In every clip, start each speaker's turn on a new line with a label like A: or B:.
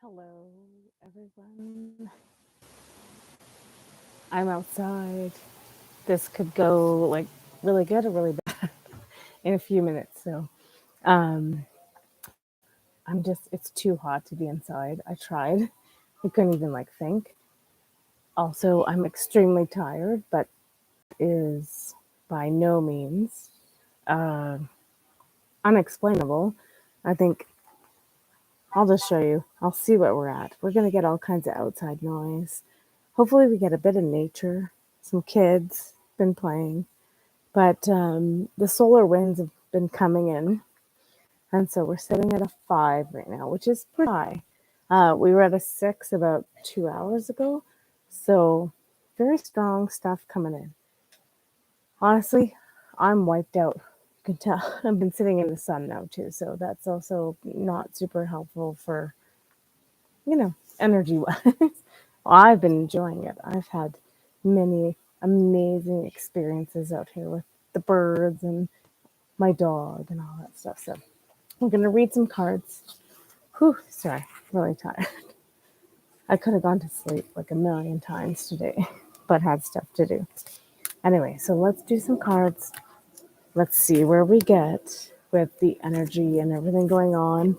A: Hello, everyone. I'm outside. This could go like really good or really bad in a few minutes. Um, it's too hot to be inside. I tried. I couldn't even like think. Also, I'm extremely tired, but is by no means uh, unexplainable. I think I'll just show you. I'll see what we're at. We're going to get all kinds of outside noise. Hopefully, we get a bit of nature. Some kids been playing. But the solar winds have been coming in, and so we're sitting at a 5 right now, which is pretty high. We were at a 6 about 2 hours ago, so very strong stuff coming in. Honestly, I'm wiped out. You can tell I've been sitting in the sun now too, so that's also not super helpful for energy wise. I've been enjoying it. I've had many amazing experiences out here with the birds and my dog and all that stuff. So I'm going to read some cards. Whew, sorry, really tired. I could have gone to sleep like a million times today, but had stuff to do. Anyway, so let's do some cards. Let's see where we get with the energy and everything going on.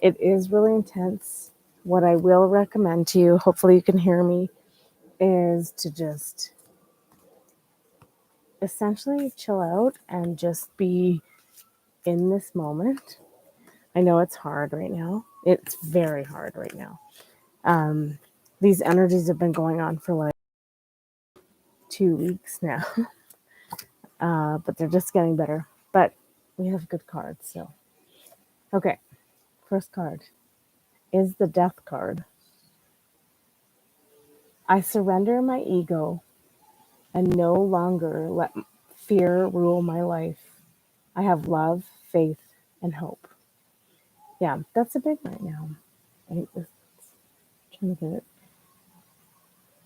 A: It is really intense. What I will recommend to you, hopefully you can hear me, is to just essentially chill out and just be in this moment. I know it's hard right now. It's very hard right now. Um, these energies have been going on for like 2 weeks now, but they're just getting better. But we have good cards. So, okay, first card is the Death card. I surrender my ego and no longer let fear rule my life. I have love, faith, and hope. Yeah, that's a big right now. I was trying to get it.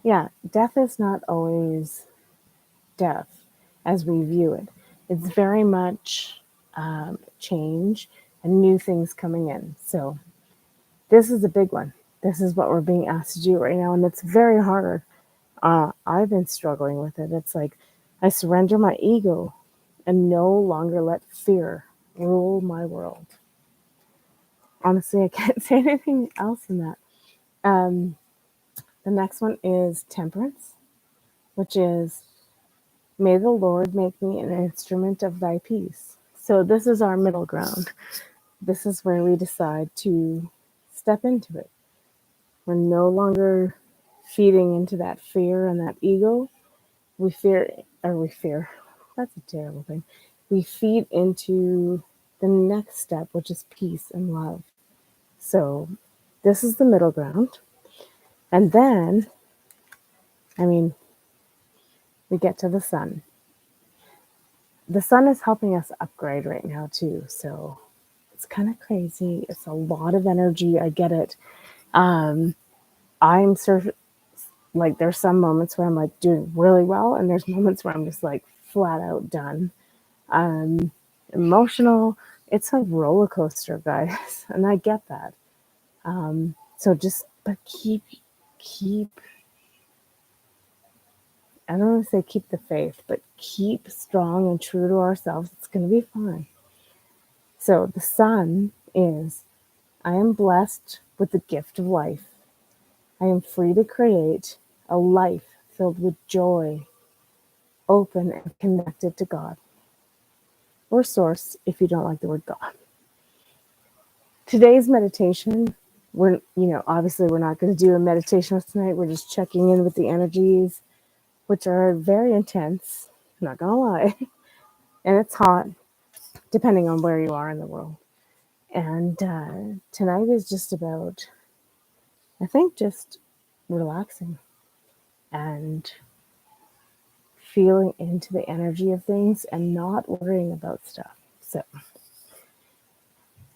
A: Yeah, death is not always death as we view it. It's very much change and new things coming in. So this is a big one. This is what we're being asked to do right now, and it's very hard. I've been struggling with it. It's like I surrender my ego and no longer let fear rule my world. Honestly, I can't say anything else in that. Um, the next one is temperance, which is may the Lord make me an instrument of thy peace. So this is our middle ground. This is where we decide to step into it. We're no longer feeding into that fear and that ego. We fear. That's a terrible thing. We feed into the next step, which is peace and love. So this is the middle ground. And then, I mean, we get to the sun. The sun is helping us upgrade right now, too. So it's kind of crazy. It's a lot of energy. I get it. Um, I'm like, there's some moments where I'm like doing really well, and there's moments where I'm just like flat out done. Um, Emotional. It's a roller coaster, guys, and I get that. So just, but keep. I don't want to say keep the faith, but keep strong and true to ourselves. It's going to be fine. So the sun is I am blessed with the gift of life. I am free to create a life filled with joy, open and connected to God, or source if you don't like the word God. Today's meditation, obviously we're not going to do a meditation tonight. We're just checking in with the energies, which are very intense, I'm not going to lie. And it's hot, depending on where you are in the world. And tonight is just about, I think, just relaxing and feeling into the energy of things and not worrying about stuff. So,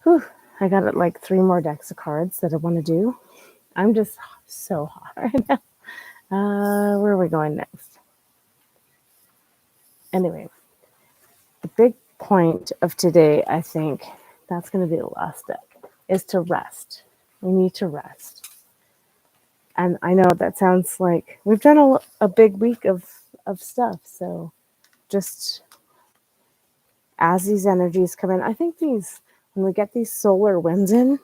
A: whew, I got like 3 more decks of cards that I want to do. I'm just so hot right now. Where are we going next? Anyway, the big point of today, I think, that's going to be the last step, is to rest. We need to rest. And I know that sounds like we've done a big week of stuff. So just as these energies come in, I think when we get these solar winds in,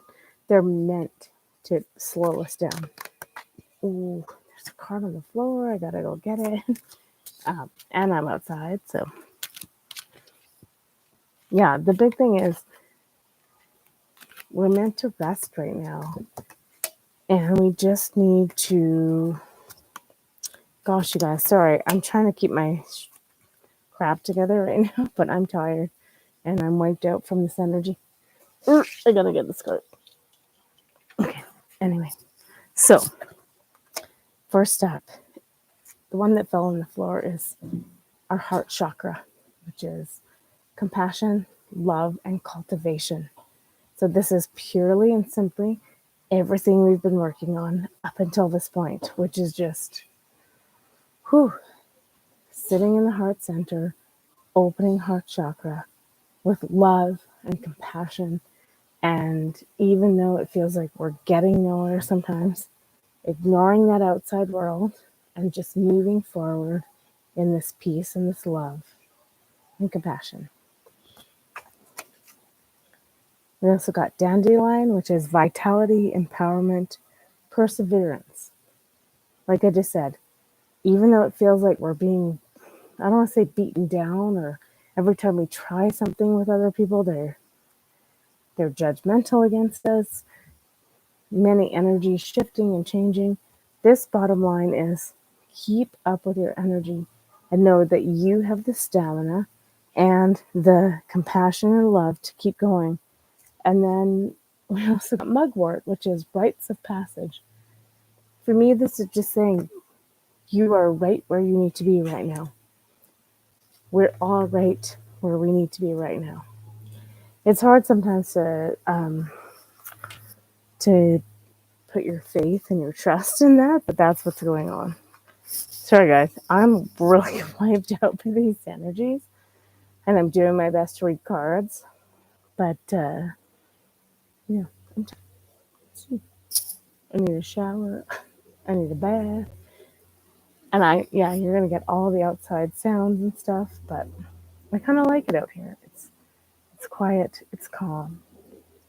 A: they're meant to slow us down. Ooh, there's a card on the floor. I gotta go get it. And I'm outside. So yeah, the big thing is we're meant to rest right now. And we just need to, gosh, you guys, sorry, I'm trying to keep my crap together right now, but I'm tired and I'm wiped out from this energy. I gotta get this card. Okay, anyway, so first up, the one that fell on the floor is our heart chakra, which is compassion, love, and cultivation. So this is purely and simply everything we've been working on up until this point, which is just sitting in the heart center, opening heart chakra with love and compassion. And even though it feels like we're getting nowhere sometimes, ignoring that outside world and just moving forward in this peace and this love and compassion. We also got dandelion, which is vitality, empowerment, perseverance. Like I just said, even though it feels like we're being, I don't want to say beaten down, or every time we try something with other people, they're judgmental against us, many energies shifting and changing. This bottom line is keep up with your energy and know that you have the stamina and the compassion and love to keep going. And then we also got mugwort, which is rites of passage. For me, this is just saying you are right where you need to be right now. We're all right where we need to be right now. It's hard sometimes to put your faith and your trust in that, but that's what's going on. Sorry, guys. I'm really wiped out by these energies, and I'm doing my best to read cards. But yeah, I need a shower. I need a bath, and you're gonna get all the outside sounds and stuff. But I kind of like it out here. It's quiet. It's calm.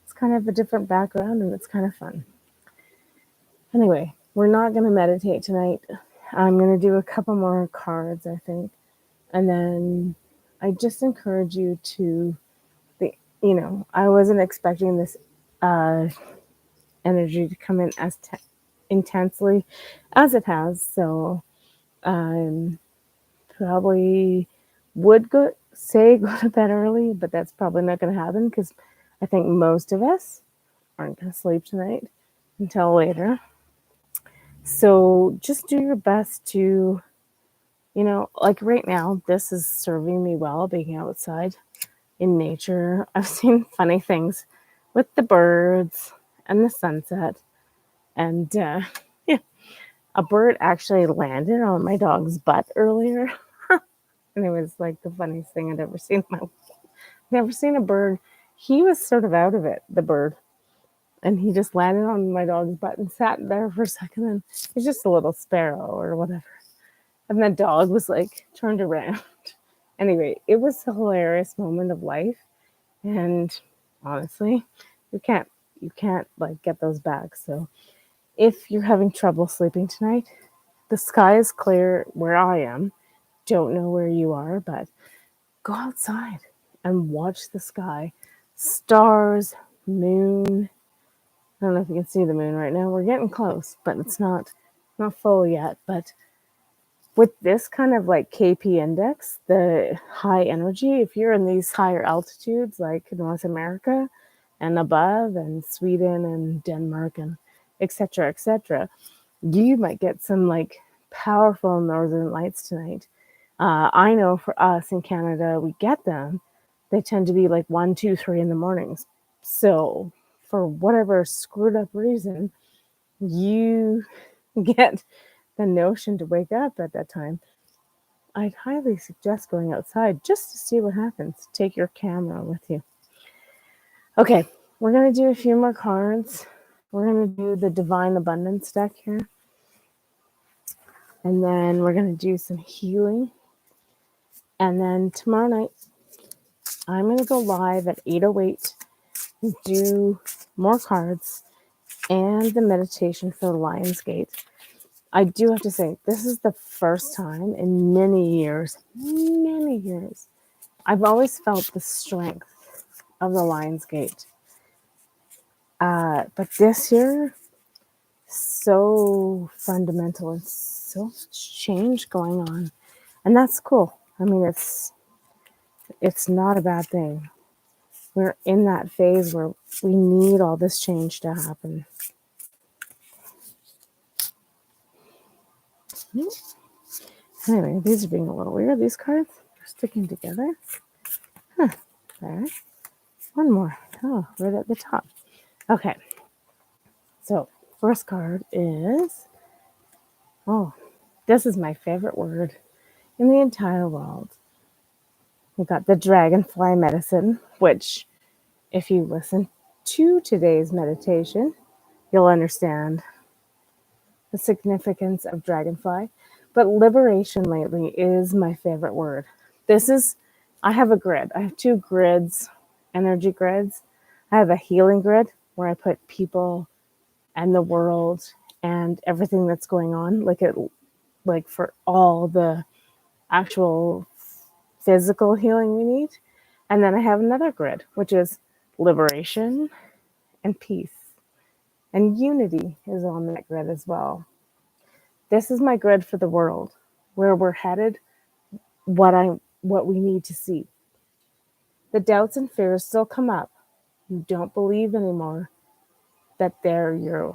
A: It's kind of a different background, and it's kind of fun. Anyway, we're not gonna meditate tonight. I'm gonna do a couple more cards, I think, and then I just encourage you to I wasn't expecting this uh, energy to come in as intensely as it has. So probably would go to bed early, but that's probably not going to happen because I think most of us aren't going to sleep tonight until later. So just do your best to, like right now, this is serving me well being outside in nature. I've seen funny things with the birds and the sunset. And yeah, a bird actually landed on my dog's butt earlier. And it was like the funniest thing I'd ever seen. Never seen a bird. He was sort of out of it, the bird. And he just landed on my dog's butt and sat there for a second. And he's just a little sparrow or whatever. And the dog was like turned around. Anyway, it was a hilarious moment of life. And honestly, you can't like get those back. So if you're having trouble sleeping tonight, the sky is clear where I am. Don't know where you are, but go outside and watch the sky. Stars, moon. I don't know if you can see the moon right now. We're getting close, but it's not full yet. But with this kind of like KP index, the high energy, if you're in these higher altitudes like North America and above, and Sweden and Denmark and etc., you might get some like powerful northern lights tonight. I know for us in Canada, we get them. They tend to be like 1, 2, 3 in the mornings. So for whatever screwed up reason, you get the notion to wake up at that time. I'd highly suggest going outside just to see what happens. Take your camera with you. Okay, we're going to do a few more cards. We're going to do the divine abundance deck here. And then we're going to do some healing. And then tomorrow night, I'm going to go live at 8:08 and do more cards and the meditation for the Lion's Gate. I do have to say, this is the first time in many years, I've always felt the strength of the Lion's Gate. But this year, so fundamental and so much change going on. And that's cool. I mean, it's not a bad thing. We're in that phase where we need all this change to happen. Anyway, these are being a little weird. These cards are sticking together. Huh. There. One more. Oh, right at the top. Okay. So, first card is, oh, this is my favorite word in the entire world. We got the dragonfly medicine, which, if you listen to today's meditation, you'll understand the significance of dragonfly. But liberation lately is my favorite word. I have a grid. I have 2 grids, energy grids. I have a healing grid where I put people and the world and everything that's going on, like for all the actual physical healing we need. And then I have another grid, which is liberation and peace. And unity is on that grid as well. This is my grid for the world, where we're headed, what we need to see. The doubts and fears still come up. You don't believe anymore that they're yours.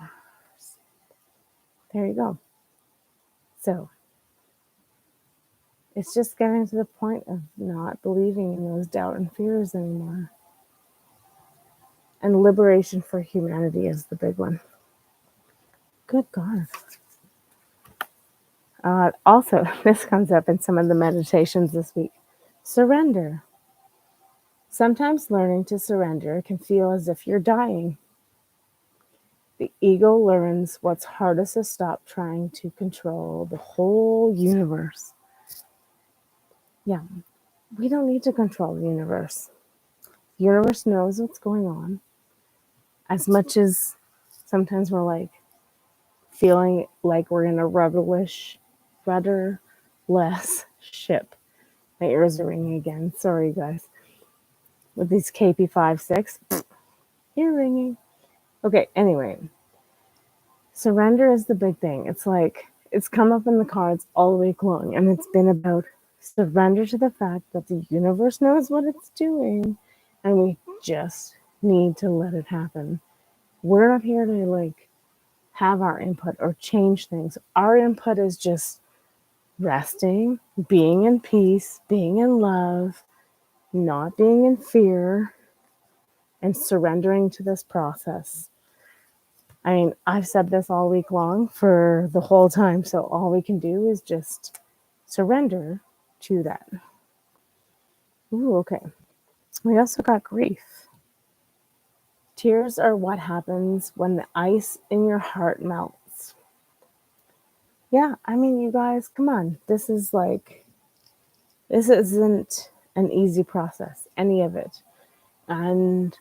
A: There you go. So it's just getting to the point of not believing in those doubt and fears anymore. And liberation for humanity is the big one. Good God. Also, this comes up in some of the meditations this week. Surrender. Sometimes learning to surrender can feel as if you're dying. The ego learns what's hardest to stop trying to control the whole universe. Yeah, we don't need to control the universe. The universe knows what's going on. As much as sometimes we're like feeling like we're in a rudderless ship. My ears are ringing again. Sorry, guys. With these KP56, ear ringing. Okay, anyway. Surrender is the big thing. It's like, it's come up in the cards all week long, and it's been about surrender to the fact that the universe knows what it's doing, and we just need to let it happen. We're not here to like have our input or change things. Our input is just resting, being in peace, being in love, not being in fear, and surrendering to this process. I mean, I've said this all week long for the whole time, so all we can do is just surrender to that. Ooh, okay. We also got grief. Tears are what happens when the ice in your heart melts. Yeah, I mean, you guys, come on. This isn't an easy process, any of it. And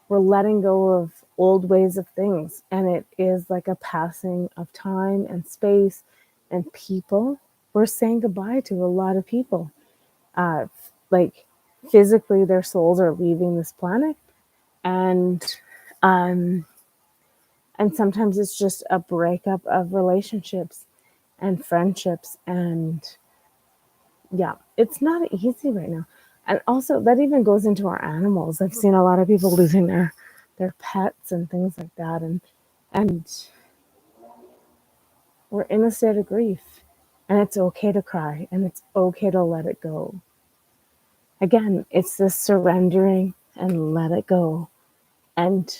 A: we're letting go of old ways of things. And it is like a passing of time and space and people. We're saying goodbye to a lot of people. Like physically, their souls are leaving this planet. And sometimes it's just a breakup of relationships and friendships. And yeah, it's not easy right now. And also that even goes into our animals. I've seen a lot of people losing their pets and things like that. And we're in a state of grief. And it's okay to cry and it's okay to let it go. Again, it's this surrendering and let it go. And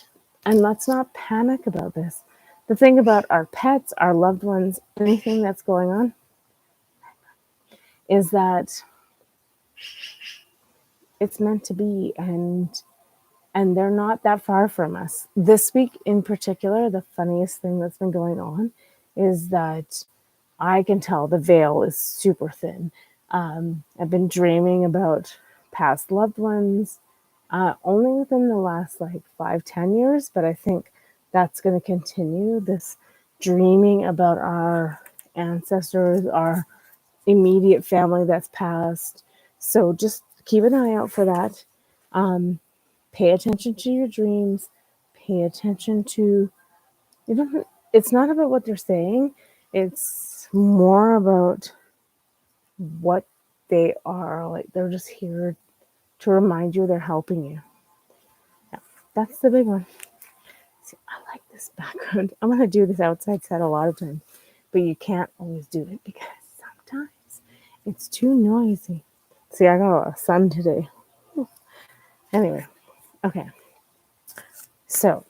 A: let's not panic about this. The thing about our pets, our loved ones, anything that's going on is that it's meant to be, and and they're not that far from us. This week in particular, the funniest thing that's been going on is that I can tell the veil is super thin. I've been dreaming about past loved ones, only within the last like 5-10 years, but I think that's going to continue. This dreaming about our ancestors, our immediate family that's passed. So just keep an eye out for that. Pay attention to your dreams. Pay attention to, you know, it's not about what they're saying, it's more about what they are. Like they're just here to remind you they're helping you. Yeah, that's the big one. See, I like this background. I'm going to do this outside set a lot of times, but you can't always do it because sometimes it's too noisy. See, I got a sun today. Anyway, okay. So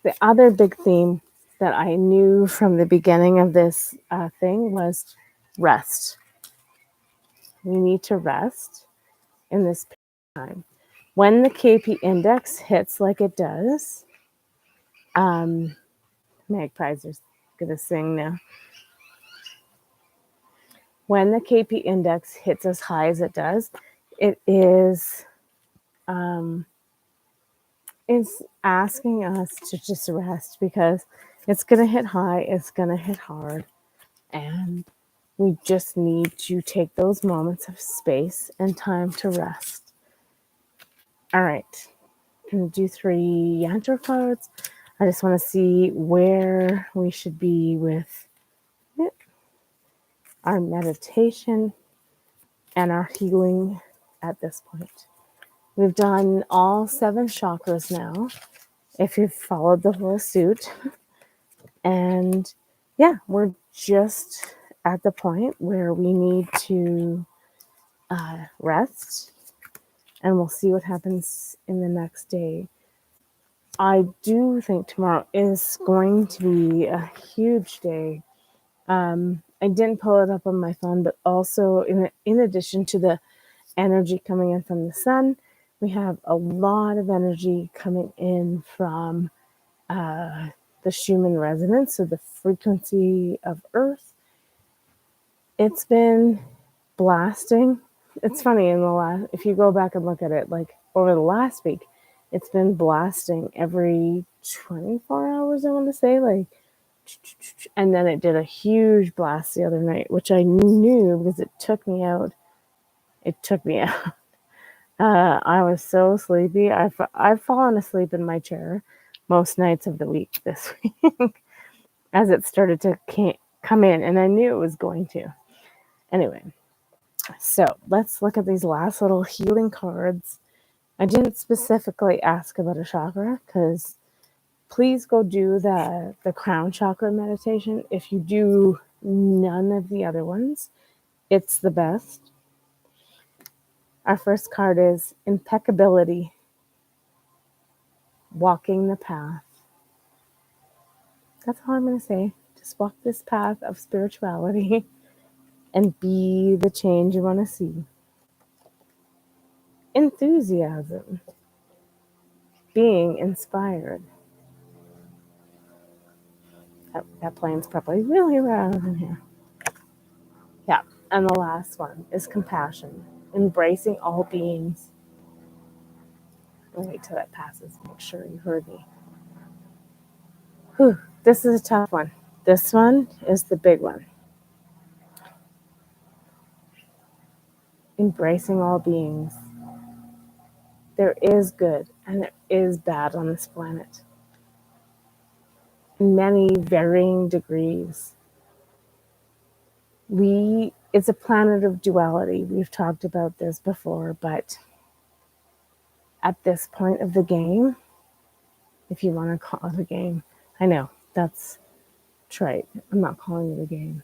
A: the other big theme that I knew from the beginning of this thing was rest. We need to rest in this time. When the KP index hits like it does, magpies are going to sing now. When the KP index hits as high as it does, it is asking us to just rest because it's going to hit high, it's going to hit hard, and we just need to take those moments of space and time to rest. All right, I'm going to do 3 yantra cards. I just want to see where we should be with it, our meditation and our healing at this point. We've done all 7 chakras now, if you've followed the whole suit. And yeah, we're just at the point where we need to rest, and we'll see what happens in the next day. I do think tomorrow is going to be a huge day. I didn't pull it up on my phone, but also in addition to the energy coming in from the sun, we have a lot of energy coming in from the Schumann resonance, so the frequency of Earth. It's been blasting. It's funny, if you go back and look at it, like over the last week, it's been blasting every 24 hours, I want to say, like, and then it did a huge blast the other night, which I knew because it took me out. I was so sleepy. I've fallen asleep in my chair most nights of the week this week as it started to come in, and I knew it was going to. Anyway, so let's look at these last little healing cards. I didn't specifically ask about a chakra because please go do the crown chakra meditation. If you do none of the other ones, it's the best. Our first card is impeccability, walking the path. That's all I'm going to say. Just walk this path of spirituality and be the change you want to see. Enthusiasm, being inspired. That plane's probably really loud in here. Yeah, and the last one is compassion, embracing all beings. I'll wait till that passes. Make sure you heard me. Whew, this is a tough one. This one is the big one. Embracing all beings. There is good and there is bad on this planet. In many varying degrees. It's a planet of duality. We've talked about this before, but at this point of the game, if you want to call it a game, I know that's trite. I'm not calling it a game.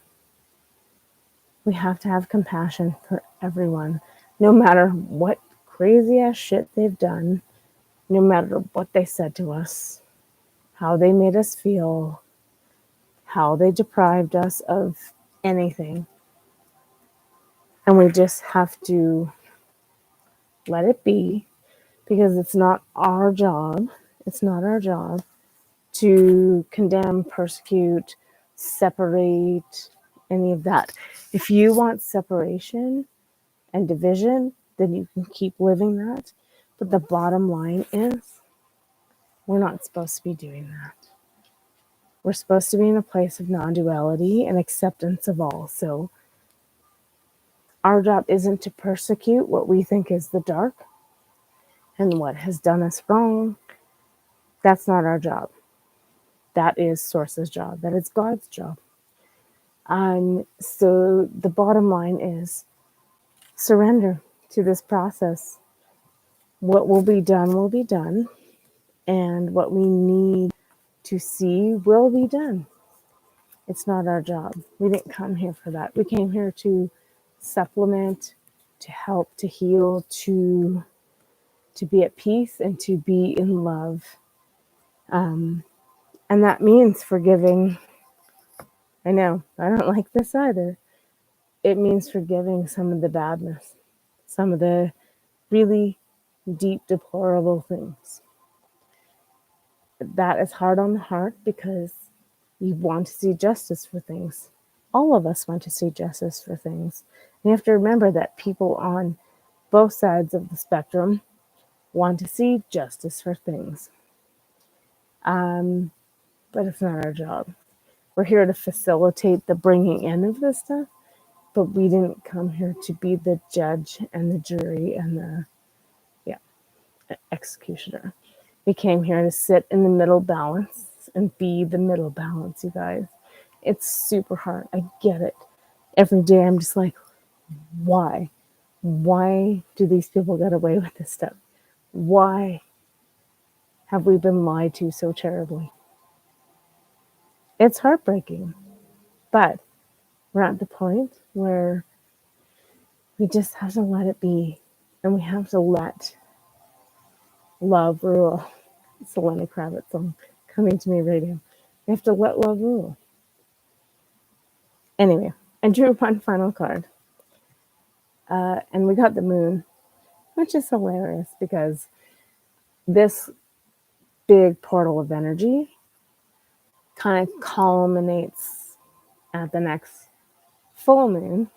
A: We have to have compassion for everyone, no matter what crazy ass shit they've done, no matter what they said to us, how they made us feel, how they deprived us of anything. And we just have to let it be, because it's not our job. It's not our job to condemn, persecute, separate, any of that. If you want separation and division, then you can keep living that. But the bottom line is, we're not supposed to be doing that. We're supposed to be in a place of non duality and acceptance of all. So, our job isn't to persecute what we think is the dark and what has done us wrong. That's not our job. That is Source's job. That is God's job. So the bottom line is surrender to this process. What will be done, and what we need to see will be done. It's not our job. We didn't come here for that. We came here to supplement, to help, to heal, to be at peace, and to be in love. And that means forgiving. I know, I don't like this either. It means forgiving some of the badness, some of the really deep, deplorable things. That is hard on the heart because you want to see justice for things. All of us want to see justice for things. And you have to remember that people on both sides of the spectrum want to see justice for things. But it's not our job. We're here to facilitate the bringing in of this stuff, but we didn't come here to be the judge and the jury and the executioner. We came here to sit in the middle balance and be the middle balance, you guys. It's super hard. I get it. Every day I'm just like, why? Why do these people get away with this stuff? Why have we been lied to so terribly? It's heartbreaking, but we're at the point where we just have to let it be, and we have to let love rule. It's a Lenny Kravitz song coming to me radio. We have to let love rule. Anyway, I drew one final card, and we got the moon, which is hilarious because this big portal of energy kind of culminates at the next full moon.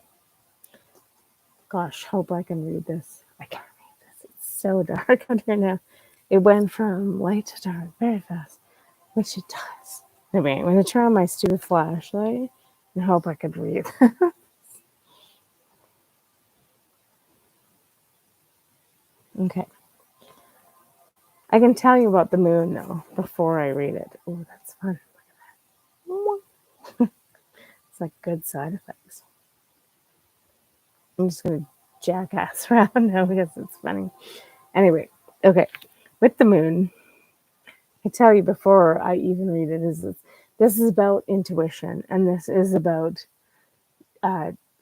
A: Gosh, hope I can read this. I can't read this. It's so dark out here now. It went from light to dark very fast, which it does. Anyway, I'm going to turn on my stupid flashlight and hope I could read. Okay. I can tell you about the moon, though, before I read it. Oh, that's fun. Look at that. It's like good side effects. I'm just going to jackass around now because it's funny. Anyway, okay. With the moon, I tell you before I even read it, this is about intuition, and this is about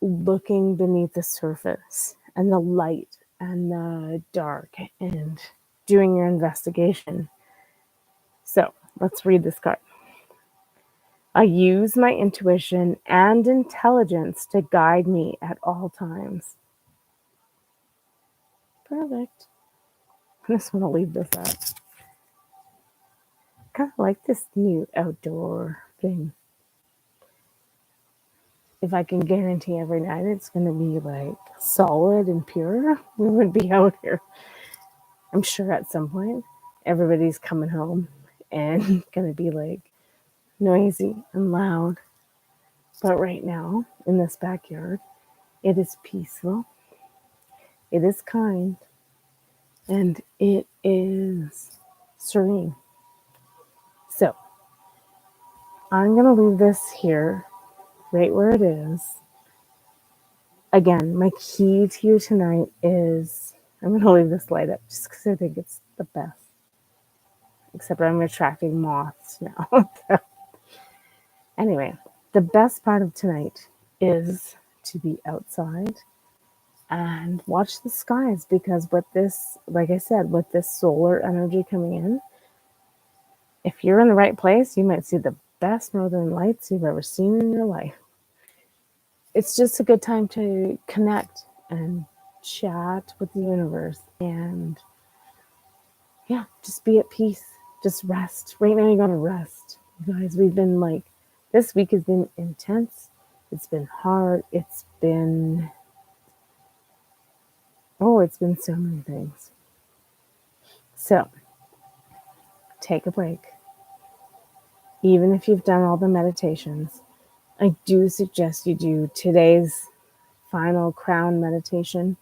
A: looking beneath the surface and the light and the dark and doing your investigation. So let's read this card. I use my intuition and intelligence to guide me at all times. Perfect. I just want to leave this up. Kind of like this new outdoor thing. If I can guarantee every night it's going to be like solid and pure, we would be out here. I'm sure at some point everybody's coming home and going to be like noisy and loud. But right now, in this backyard, it is peaceful, it is kind, and it is serene. So, I'm going to leave this here, right where it is. Again, my key to you tonight is I'm going to leave this light up just because I think it's the best. Except I'm attracting moths now. Anyway, the best part of tonight is to be outside and watch the skies, because with this, like I said, with this solar energy coming in, if you're in the right place, you might see the best northern lights you've ever seen in your life. It's just a good time to connect and chat with the universe and yeah, just be at peace. Just rest. Right now, you gotta rest. You guys, we've been like, this week has been intense. It's been hard. It's been so many things. So take a break. Even if you've done all the meditations, I do suggest you do today's final crown meditation,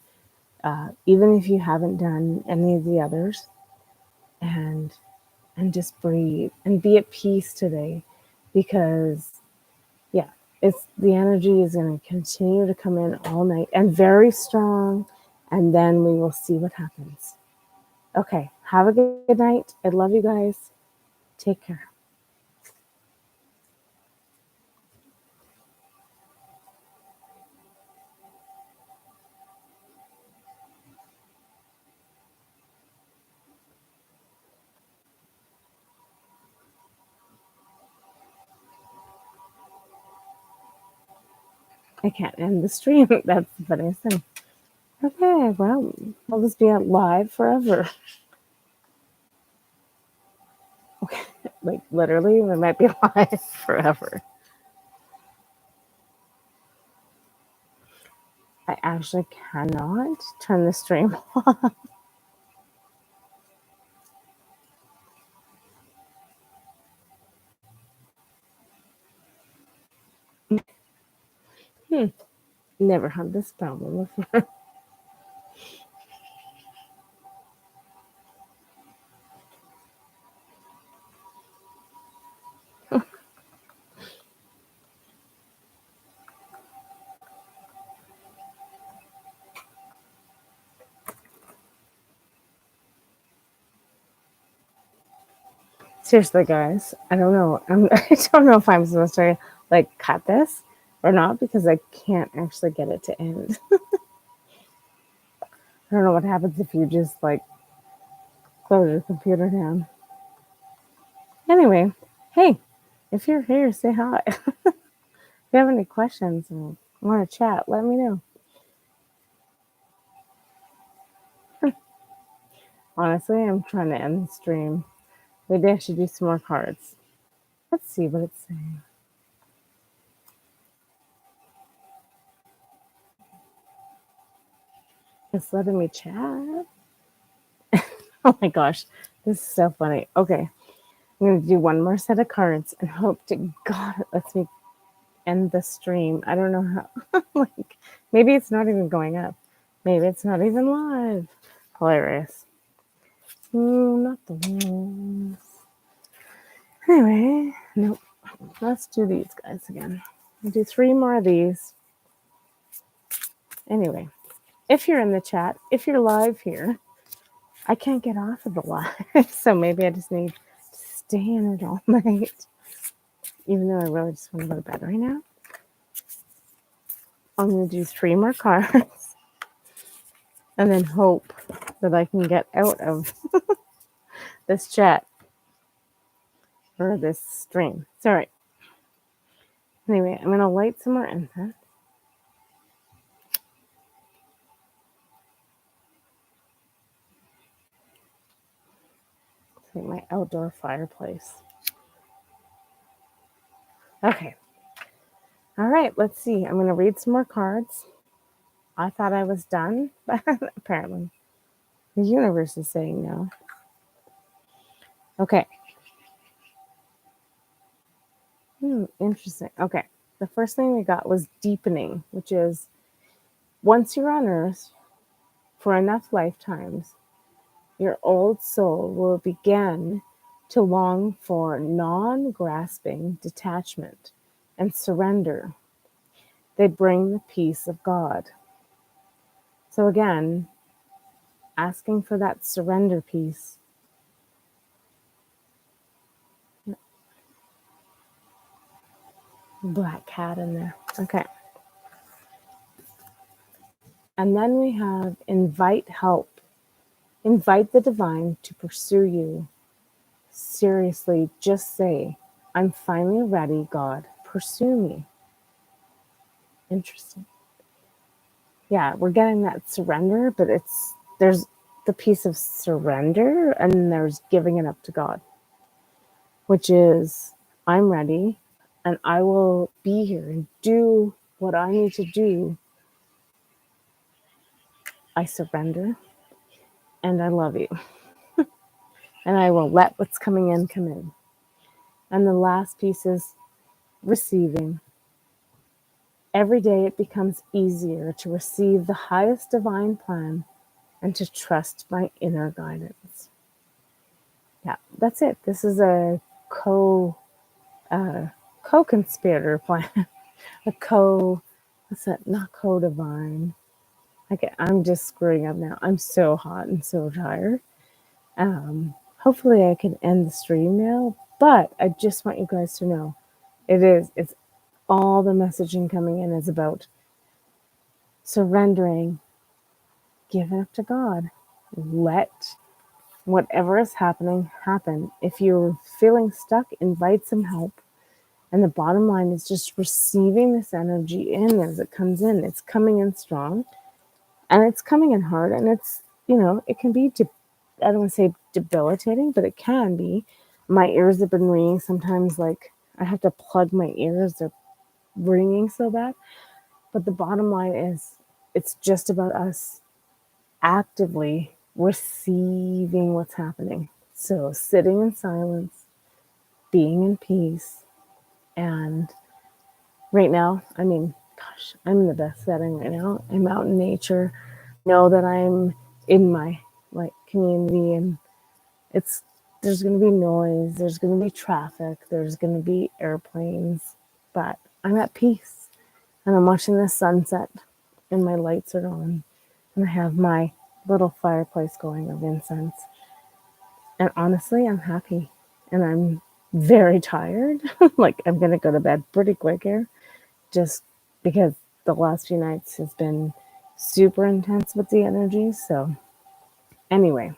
A: even if you haven't done any of the others, and just breathe and be at peace today, because yeah, it's the energy is going to continue to come in all night and very strong, and then we will see what happens. Okay, have a good night. I love you guys. Take care. I can't end the stream. That's the funniest thing. Okay, well, I'll just be out live forever. Okay, like literally, we might be live forever. I actually cannot turn the stream off. Never had this problem before. Seriously, guys, I don't know. I don't know if I'm supposed to like cut this or not, because I can't actually get it to end. I don't know what happens if you just like close your computer down. Anyway, hey, if you're here, say hi. If you have any questions or want to chat, let me know. Honestly, I'm trying to end the stream. Maybe I should do some more cards. Let's see what it's saying. It's letting me chat. Oh my gosh, this is so funny. Okay, I'm going to do one more set of cards and hope to God it lets me end the stream. I don't know how. Like, maybe it's not even going up. Maybe it's not even live. Hilarious. Ooh, not the ones. Anyway, nope. Let's do these guys again. I'll do 3 more of these. Anyway, if you're in the chat, if you're live here, I can't get off of the live. So maybe I just need to stay in it all night. Even though I really just want to go to bed right now. I'm going to do 3 more cards and then hope that I can get out of this chat or this stream. It's all right. Anyway, I'm going to light some more incense. It's like my outdoor fireplace. Okay. All right, let's see. I'm going to read some more cards. I thought I was done, but apparently the universe is saying no. Okay. Interesting. Okay. The first thing we got was deepening, which is once you're on Earth for enough lifetimes, your old soul will begin to long for non grasping detachment and surrender. They bring the peace of God. So, again, asking for that surrender peace. Black cat in there. Okay. And then we have invite help. Invite the divine to pursue you. Seriously, just say, I'm finally ready, God. Pursue me. Interesting. Yeah, we're getting that surrender, but there's the piece of surrender, and then there's giving it up to God, which is I'm ready and I will be here and do what I need to do. I surrender and I love you. And I will let what's coming in come in. And the last piece is receiving. Every day it becomes easier to receive the highest divine plan and to trust my inner guidance. Yeah, that's it. This is a co-conspirator plan. What's that? Not co-divine. I'm just screwing up now. I'm so hot and so tired. Hopefully I can end the stream now, but I just want you guys to know it's all the messaging coming in is about surrendering, give it up to God. Let whatever is happening happen. If you're feeling stuck, invite some help. And the bottom line is just receiving this energy in as it comes in. It's coming in strong and it's coming in hard. And it's, it can be, I don't want to say debilitating, but it can be. My ears have been ringing sometimes, like I have to plug my ears. They're ringing so bad. But the bottom line is it's just about us actively receiving what's happening. So sitting in silence, being in peace. And right now, gosh, I'm in the best setting right now. I'm out in nature. Know that I'm in my community, and there's going to be noise, there's going to be traffic, there's going to be airplanes, but I'm at peace. And I'm watching the sunset, and my lights are on, and I have my little fireplace going of incense. And honestly, I'm happy, and I'm very tired. Like I'm going to go to bed pretty quick here, just because the last few nights has been super intense with the energy. So anyway,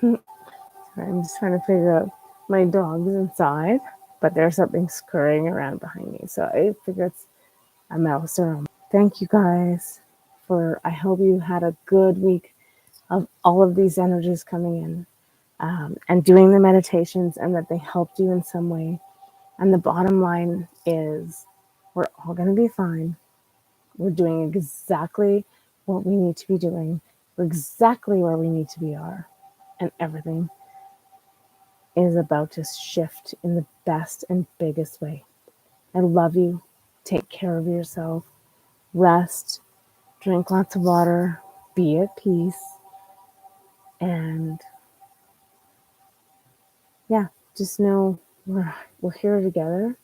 A: I'm just trying to figure out my dog's inside, but there's something scurrying around behind me. So I figure it's a mouse or a... Thank you guys I hope you had a good week of all of these energies coming in, and doing the meditations, and that they helped you in some way. And the bottom line is we're all going to be fine. We're doing exactly what we need to be doing. We're exactly where we need to be and everything is about to shift in the best and biggest way. I love you. Take care of yourself. Rest. Drink lots of water. Be at peace. And yeah, just know we're here together,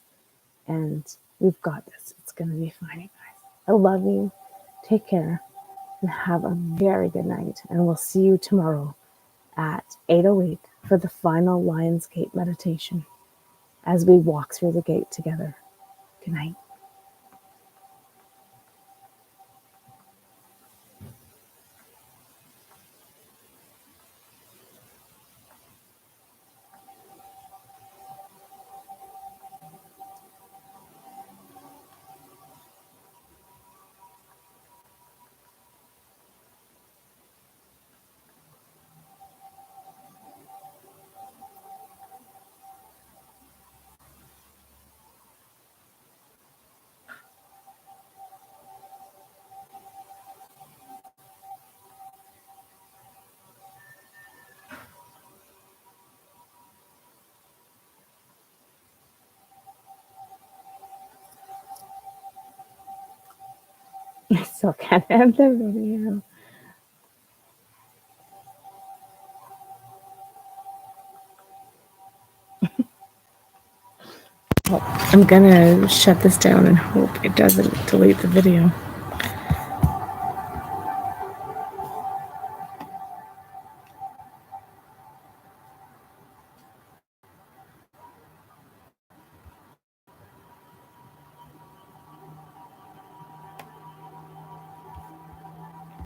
A: and we've got this. It's going to be fine, you guys. I love you. Take care and have a very good night. And we'll see you tomorrow at 8:08 for the final Lion's Gate meditation as we walk through the gate together. Good night. I still can't end the video. I'm gonna shut this down and hope it doesn't delete the video.